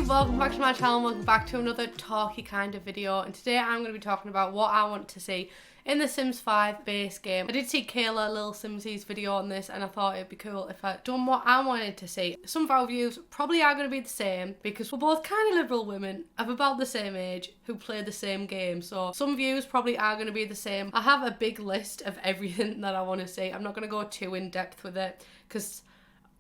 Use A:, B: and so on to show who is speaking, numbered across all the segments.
A: everybody, welcome back to my channel and welcome back to another talky kind of video, and today I'm going to be talking about what I want to see in the Sims 5 base game. I did see Kayla Little Simsy's video on this and I thought it'd be cool if I'd done what I wanted to see. Some of our views probably are going to be the same because we're both kind of liberal women of about the same age who play the same game, so some views probably are going to be the same. I have a big list of everything that I want to see. I'm not going to go too in depth with it because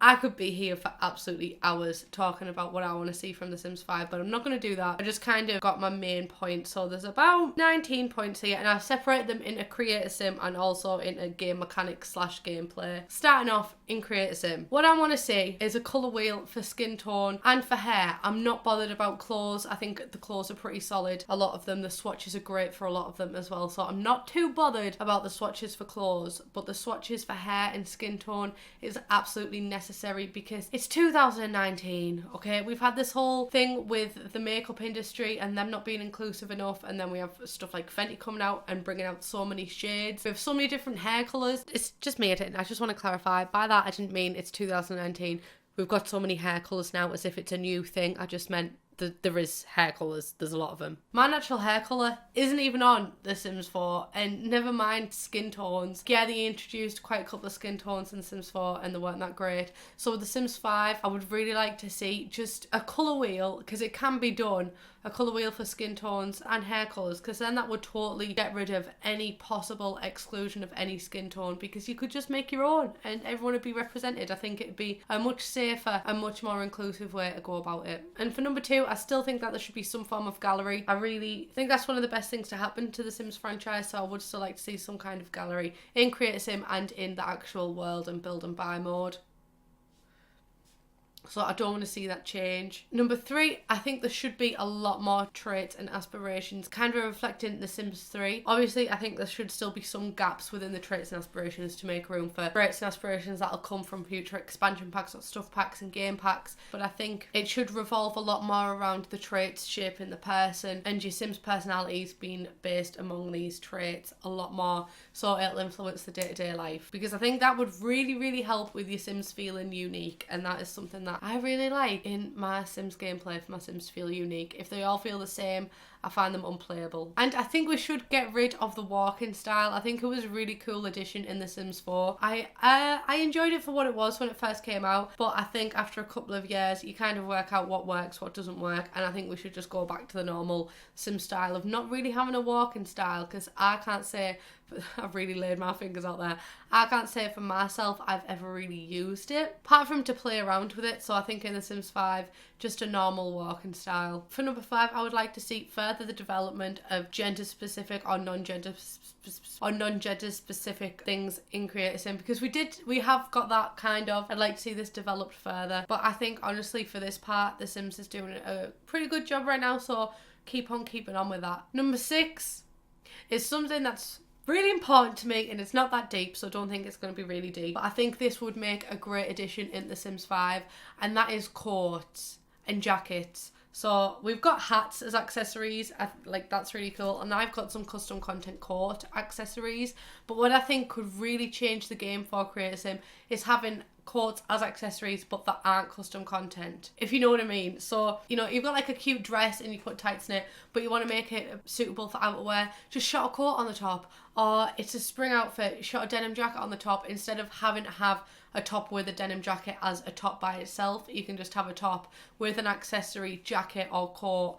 A: I could be here for absolutely hours talking about what I want to see from The Sims 5, but I'm not going to do that. I just kind of got my main points. So there's about 19 points here, and I've separated them into Create a Sim and also into game mechanics / gameplay. Starting off in Create a Sim, what I want to see is a colour wheel for skin tone and for hair. I'm not bothered about clothes. I think the clothes are pretty solid, a lot of them. The swatches are great for a lot of them as well, so I'm not too bothered about the swatches for clothes, but the swatches for hair and skin tone is absolutely necessary because it's 2019, okay? We've had this whole thing with the makeup industry and them not being inclusive enough, and then we have stuff like Fenty coming out and bringing out so many shades. We have so many different hair colours. It's just me, I just want to clarify. By that, I didn't mean it's 2019. We've got so many hair colours now as if it's a new thing. I just meant there is hair colours, there's a lot of them. My natural hair colour isn't even on The Sims 4, and never mind skin tones. Yeah, they introduced quite a couple of skin tones in Sims 4 and they weren't that great. So with The Sims 5, I would really like to see just a colour wheel, because it can be done, a colour wheel for skin tones and hair colours, because then that would totally get rid of any possible exclusion of any skin tone, because you could just make your own and everyone would be represented. I think it'd be a much safer and much more inclusive way to go about it. And for number 2, I still think that there should be some form of gallery. I really think that's one of the best things to happen to the Sims franchise, so I would still like to see some kind of gallery in Create a Sim and in the actual world and build and buy mode. So I don't want to see that change. Number 3, I think there should be a lot more traits and aspirations kind of reflected in The Sims 3. Obviously, I think there should still be some gaps within the traits and aspirations to make room for traits and aspirations that'll come from future expansion packs or stuff packs and game packs. But I think it should revolve a lot more around the traits shaping the person and your Sims personalities being based among these traits a lot more, so it'll influence the day-to-day life. Because I think that would really, really help with your Sims feeling unique, and that is something that I really like in my Sims gameplay, for my Sims to feel unique. If they all feel the same, I find them unplayable. And I think we should get rid of the walking style. I think it was a really cool addition in The Sims 4. I enjoyed it for what it was when it first came out, but I think after a couple of years you kind of work out what works, what doesn't work, and I think we should just go back to the normal Sim style of not really having a walking style, because I can't say, I've really laid my fingers out there, I can't say for myself I've ever really used it, apart from to play around with it. So I think in The Sims 5, just a normal walking style. For number 5, I would like to see further the development of gender specific or non-gender specific things in Create a Sim, because we have got that kind of. I'd like to see this developed further, but I think honestly for this part The Sims is doing a pretty good job right now, so keep on keeping on with that. Number 6 is something that's really important to me, and it's not that deep, so don't think it's going to be really deep, but I think this would make a great addition in The Sims 5, and that is coats and jackets. So we've got hats as accessories, like that's really cool, and I've got some custom content coat accessories, but what I think could really change the game for Create a Sim is having coats as accessories but that aren't custom content, if you know what I mean. So, you know, you've got like a cute dress and you put tights in it, but you want to make it suitable for outerwear, just shot a coat on the top. Or it's a spring outfit, shot a denim jacket on the top. Instead of having to have a top with a denim jacket as a top by itself, you can just have a top with an accessory jacket or coat.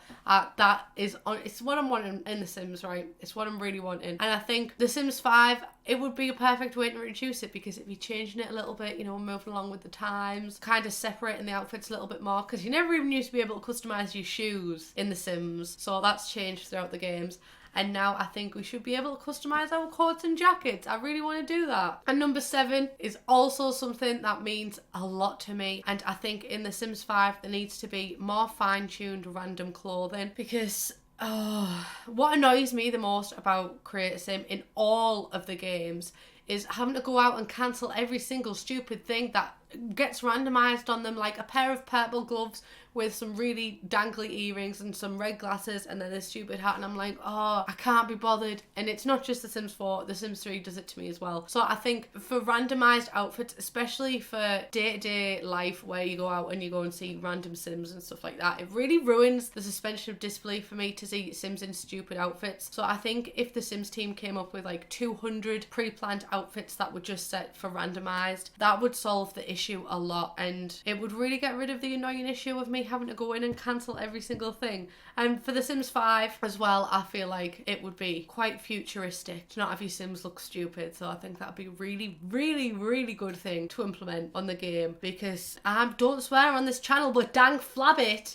A: It's what I'm wanting in The Sims, right? It's what I'm really wanting. And I think The Sims 5, it would be a perfect way to introduce it, because it'd be changing it a little bit, you know, moving along with the times, kind of separating the outfits a little bit more, because you never even used to be able to customise your shoes in The Sims, so that's changed throughout the games. And now I think we should be able to customise our coats and jackets. I really want to do that. And number 7 is also something that means a lot to me. And I think in The Sims 5, there needs to be more fine-tuned random clothing, because what annoys me the most about Create a Sim in all of the games is having to go out and cancel every single stupid thing that gets randomized on them, like a pair of purple gloves with some really dangly earrings and some red glasses and then this stupid hat, and I'm like, oh, I can't be bothered. And it's not just The Sims 4, The Sims 3 does it to me as well. So I think for randomized outfits, especially for day-to-day life where you go out and you go and see random Sims and stuff like that, it really ruins the suspension of disbelief for me to see Sims in stupid outfits. So I think if the Sims team came up with like 200 pre-planned outfits that were just set for randomized, that would solve the issue a lot, and it would really get rid of the annoying issue of me having to go in and cancel every single thing. And for The Sims 5 as well, I feel like it would be quite futuristic to not have your Sims look stupid. So I think that'd be a really, really, really good thing to implement on the game, because I don't swear on this channel, but dang flab it,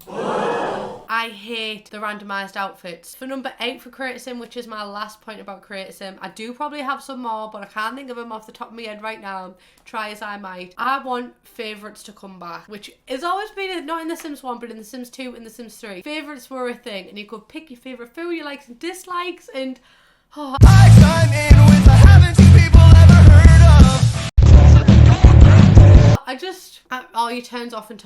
A: I hate the randomized outfits. For number 8 for Create a Sim, which is my last point about Create a Sim, I do probably have some more, but I can't think of them off the top of my head right now, try as I might. I want favourites to come back, which has always been, not in The Sims 1, but in The Sims 2 and The Sims 3. Favourites were a thing, and you could pick your favourite food, your likes and dislikes, and oh. I chime in with I haven't seen people ever heard of. All your turns off and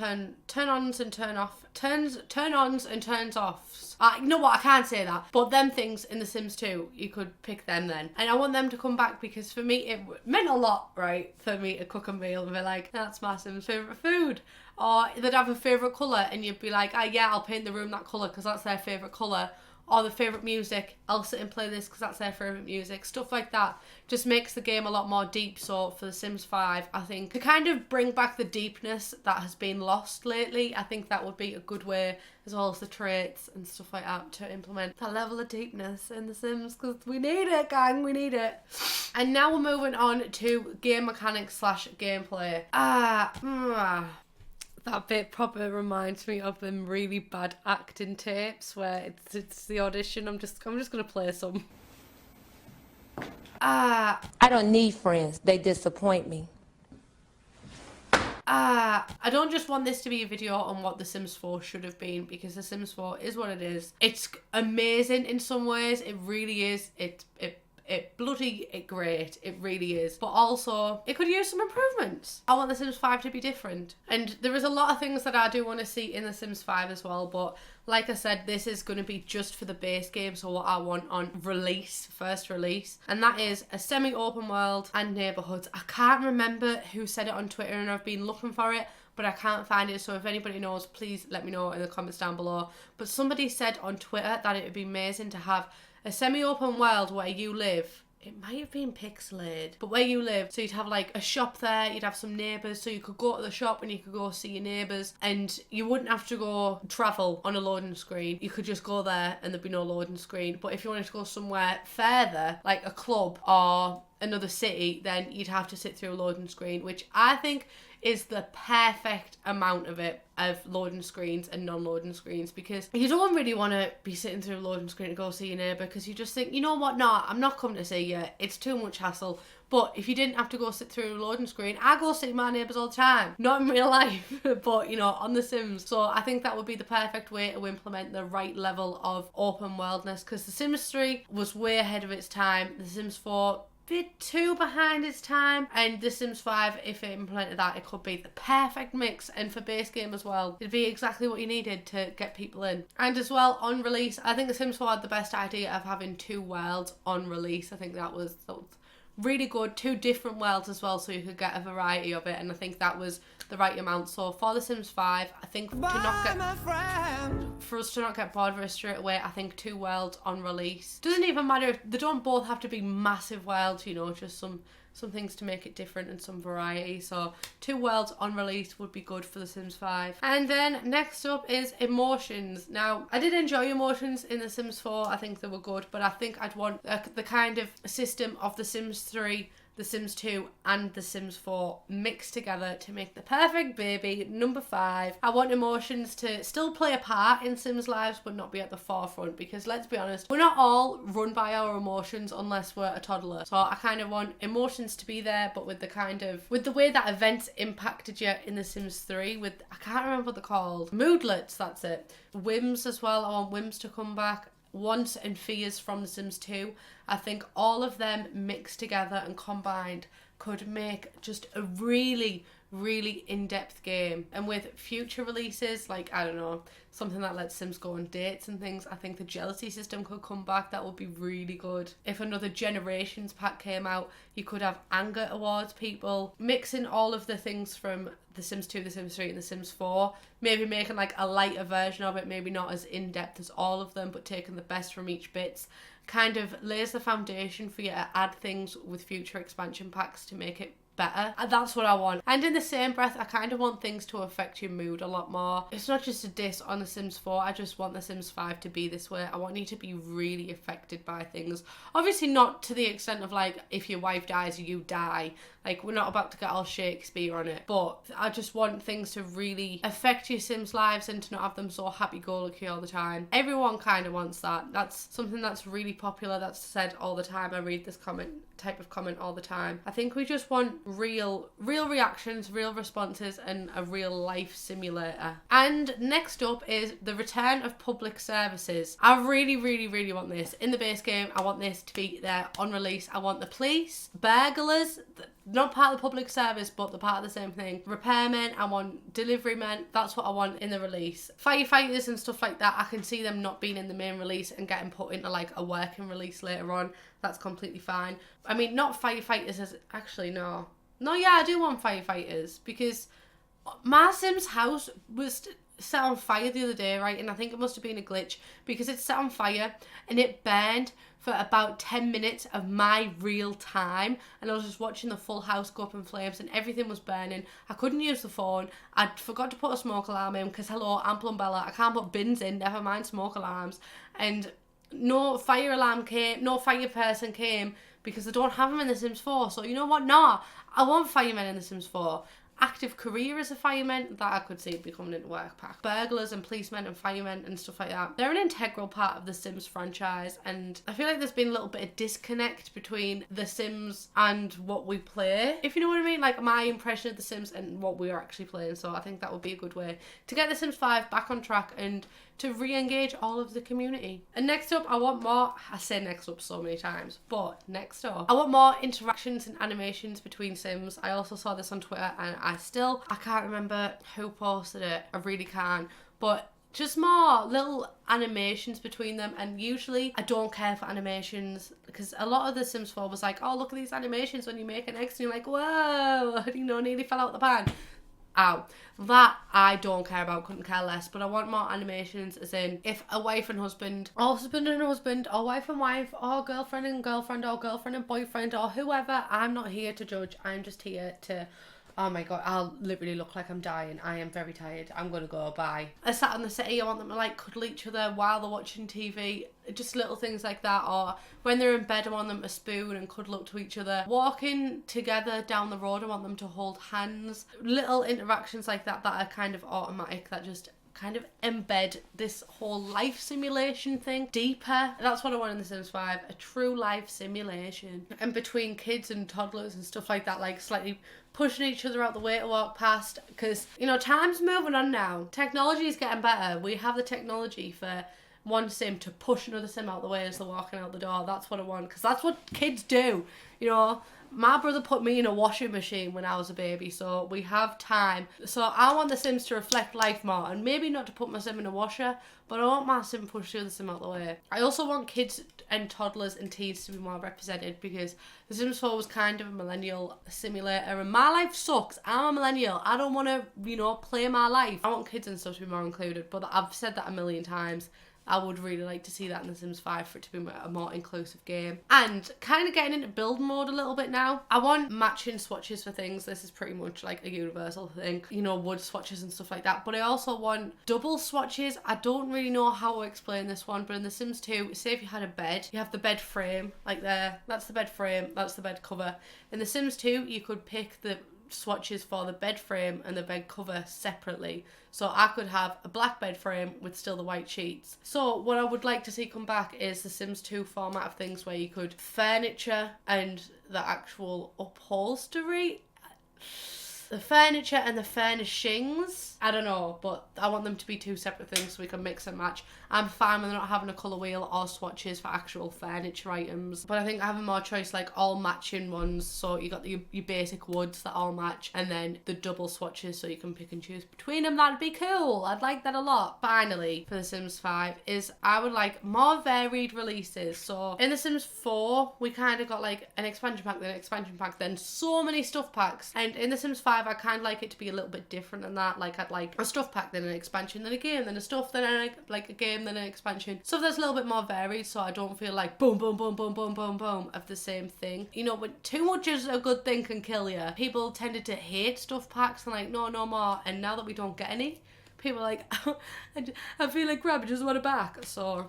A: turn-ons and turn-off, turn-ons and turns-offs. You know what, I can't say that, but them things in The Sims 2, you could pick them then. And I want them to come back, because for me, it meant a lot, right, for me to cook a meal and be like, that's my Sims' favourite food. Or they'd have a favourite colour and you'd be like, oh yeah, I'll paint the room that colour because that's their favourite colour. Or the favourite music, I'll sit and play this because that's their favourite music. Stuff like that just makes the game a lot more deep. So for The Sims 5, I think to kind of bring back the deepness that has been lost lately, I think that would be a good way, as well as the traits and stuff like that, to implement that level of deepness in The Sims, because we need it, gang, we need it. And now we're moving on to game mechanics / gameplay. That bit probably reminds me of them really bad acting tapes where it's the audition. I'm just gonna play some. I
B: don't need friends. They disappoint me.
A: I don't just want this to be a video on what The Sims 4 should have been, because The Sims 4 is what it is. It's amazing in some ways. It really is. It bloody great, it really is, but also it could use some improvements. I want The Sims 5 to be different, and there is a lot of things that I do want to see in The Sims 5 as well, but like I said, this is going to be just for the base game, so what I want on release, first release, and that is a semi-open world and neighbourhoods. I can't remember who said it on Twitter, and I've been looking for it, but I can't find it, so if anybody knows, please let me know in the comments down below. But somebody said on Twitter that it would be amazing to have a semi-open world where you live. It might have been pixelated, but where you live, so you'd have like a shop there, you'd have some neighbours, so you could go to the shop and you could go see your neighbours, and you wouldn't have to go travel on a loading screen. You could just go there and there'd be no loading screen. But if you wanted to go somewhere further, like a club or another city, then you'd have to sit through a loading screen, which I think is the perfect amount of it, of loading screens and non-loading screens, because you don't really want to be sitting through a loading screen to go see your neighbour, because you just think, you know what, no, I'm not coming to see you, it's too much hassle. But if you didn't have to go sit through a loading screen, I go see my neighbours all the time. Not in real life, but you know, on The Sims. So I think that would be the perfect way to implement the right level of open worldness, because The Sims 3 was way ahead of its time. The Sims 4 bit too behind its time, and The Sims 5, if it implemented that, it could be the perfect mix. And for base game as well, it'd be exactly what you needed to get people in. And as well, on release, I think The Sims 4 had the best idea of having 2 worlds on release. I think that was really good, 2 different worlds as well, so you could get a variety of it, and I think that was the right amount. So for The Sims 5, I think for us to not get bored of it straight away, I think 2 worlds on release. Doesn't even matter if they don't both have to be massive worlds, you know, just some things to make it different and some variety. So 2 worlds on release would be good for The Sims 5. And then next up is emotions. Now, I did enjoy emotions in The Sims 4. I think they were good, but I think I'd want the kind of system of The Sims 3, The Sims 2 and The Sims 4 mixed together to make the perfect baby. Number 5, I want emotions to still play a part in Sims lives but not be at the forefront, because let's be honest, we're not all run by our emotions unless we're a toddler. So I kind of want emotions to be there, but with the way that events impacted you in The Sims 3 with, I can't remember what they're called, moodlets, that's it. Whims as well, I want whims to come back. Wants and fears from The Sims 2. I think all of them mixed together and combined could make just a really in-depth game. And with future releases, like, I don't know, something that lets Sims go on dates and things, I think the jealousy system could come back. That would be really good. If another Generations pack came out, you could have anger towards people, mixing all of the things from The Sims 2, The Sims 3 and The Sims 4, maybe making like a lighter version of it, maybe not as in-depth as all of them, but taking the best from each bits, kind of lays the foundation for you to add things with future expansion packs to make it better. And that's what I want. And in the same breath, I kind of want things to affect your mood a lot more. It's not just a diss on The Sims 4, I just want The Sims 5 to be this way. I want you to be really affected by things. Obviously not to the extent of like, if your wife dies, you die. Like, we're not about to get all Shakespeare on it. But I just want things to really affect your Sims' lives and to not have them so happy-go-lucky all the time. Everyone kind of wants that. That's something that's really popular, that's said all the time. I read this type of comment all the time. I think we just want real reactions, real responses, and a real life simulator. And next up is the return of public services. I really want this. In the base game, I want this to be there on release. I want the police, burglars, not part of the public service, but they're part of the same thing. Repairmen, I want delivery men. That's what I want in the release. Firefighters and stuff like that, I can see them not being in the main release and getting put into like a working release later on. That's completely fine. I mean, not firefighters as... Actually, no. No, yeah, I do want firefighters because my Sims house was set on fire the other day, right? And I think it must have been a glitch because it's set on fire and it burned for about 10 minutes of my real time, and I was just watching the full house go up in flames and everything was burning. I couldn't use the phone. I forgot to put a smoke alarm in because, hello, I'm Plumbella. I can't put bins in, never mind smoke alarms. And no fire alarm came, no fire person came because they don't have them in The Sims 4. So you know what? No, I want firemen in The Sims 4. Active career as a fireman, that I could see becoming into work pack. Burglars and policemen and firemen and stuff like that. They're an integral part of the Sims franchise, and I feel like there's been a little bit of disconnect between The Sims and what we play, if you know what I mean, like my impression of The Sims and what we're actually playing. So I think that would be a good way to get The Sims 5 back on track and to re-engage all of the community. And next up, I want more, I say next up so many times, but next up, I want more interactions and animations between Sims. I also saw this on Twitter and I can't remember who posted it, I really can't, but just more little animations between them. And usually I don't care for animations because a lot of The Sims 4 was like, oh, look at these animations when you make an X and you're like, whoa, you know, nearly fell out the pan. Ow. That I don't care about, couldn't care less, but I want more animations, as in if a wife and husband, or husband and husband, or wife and wife, or girlfriend and girlfriend, or girlfriend and boyfriend, or whoever, I'm not here to judge, I'm just here to... Oh my god, I'll literally look like I'm dying. I am very tired. I'm gonna go, bye. I sat on the city, I want them to like cuddle each other while they're watching TV. Just little things like that. Or when they're in bed, I want them to spoon and cuddle up to each other. Walking together down the road, I want them to hold hands. Little interactions like that that are kind of automatic, that just kind of embed this whole life simulation thing deeper. That's what I want in The Sims 5, a true life simulation. And between kids and toddlers and stuff like that, like slightly pushing each other out the way to walk past, because, you know, time's moving on now. Technology is getting better. We have the technology for one Sim to push another Sim out the way as they're walking out the door. That's what I want, because that's what kids do, you know. My brother put me in a washing machine when I was a baby, so we have time. So I want The Sims to reflect life more, and maybe not to put my Sim in a washer, but I want my Sim push the other Sim out the way. I also want kids and toddlers and teens to be more represented, because The Sims 4 was kind of a millennial simulator, and my life sucks. I'm a millennial. I don't want to, you know, play my life. I want kids and stuff to be more included, but I've said that a million times. I would really like to see that in The Sims 5 for it to be a more inclusive game. And kind of getting into build mode a little bit now. I want matching swatches for things. This is pretty much like a universal thing. You know, wood swatches and stuff like that. But I also want double swatches. I don't really know how to explain this one, but in The Sims 2, say if you had a bed, you have the bed frame, like there. That's the bed frame, that's the bed cover. In The Sims 2, you could pick the swatches for the bed frame and the bed cover separately, so I could have a black bed frame with still the white sheets. So what I would like to see come back is the Sims 2 format of things where you could furniture and the actual upholstery, the furniture and the furnishings I don't know, but I want them to be two separate things so we can mix and match. I'm fine with not having a colour wheel or swatches for actual furniture items, but I think having more choice, like all matching ones, so you got your basic woods that all match, and then the double swatches so you can pick and choose between them. That'd be cool. I'd like that a lot. Finally, for The Sims 5 is I would like more varied releases. So in The Sims 4, we kind of got like an expansion pack, then an expansion pack, then so many stuff packs. And in The Sims 5, I kind of like it to be a little bit different than that. Like I'd like a stuff pack, then an expansion, then a game, then a stuff, then like a game, then an expansion. Stuff that's a little bit more varied, so I don't feel like boom, boom, boom, boom, boom, boom, boom of the same thing. You know, when too much is a good thing can kill you. People tended to hate stuff packs and like, no more. And now that we don't get any, people are like, I feel like crap, I just want it back. So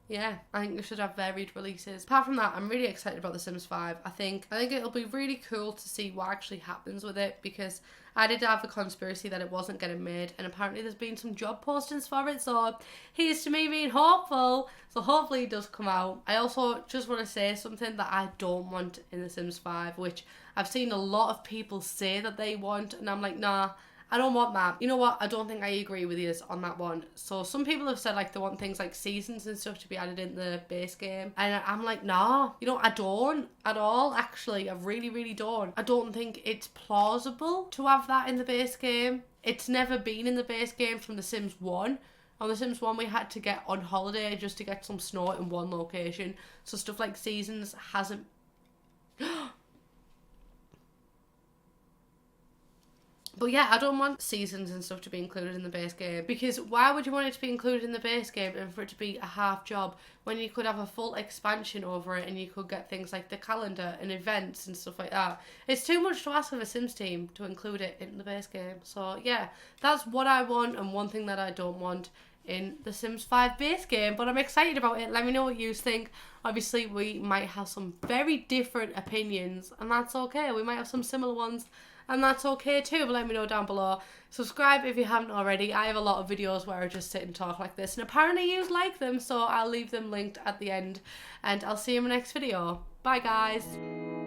A: yeah, I think we should have varied releases. Apart from that, I'm really excited about The Sims 5. I think it'll be really cool to see what actually happens with it, because I did have a conspiracy that it wasn't getting made, and apparently there's been some job postings for it, so here's to me being hopeful. So hopefully it does come out. I also just want to say something that I don't want in The Sims 5, which I've seen a lot of people say that they want, and I'm like, nah, I don't want that. You know what? I don't think I agree with you on that one. So some people have said like they want things like seasons and stuff to be added in the base game. And I'm like, nah. You know, I don't at all, actually. I really, really don't. I don't think it's plausible to have that in the base game. It's never been in the base game from The Sims 1. On The Sims 1, we had to get on holiday just to get some snow in one location. So stuff like seasons hasn't... But yeah, I don't want seasons and stuff to be included in the base game, because why would you want it to be included in the base game and for it to be a half job when you could have a full expansion over it and you could get things like the calendar and events and stuff like that? It's too much to ask of a Sims team to include it in the base game. So yeah, that's what I want, and one thing that I don't want in the Sims 5 base game, but I'm excited about it. Let me know what you think. Obviously, we might have some very different opinions, and that's okay. We might have some similar ones, and that's okay too, but let me know down below. Subscribe if you haven't already. I have a lot of videos where I just sit and talk like this, and apparently you like them, so I'll leave them linked at the end, and I'll see you in my next video. Bye guys.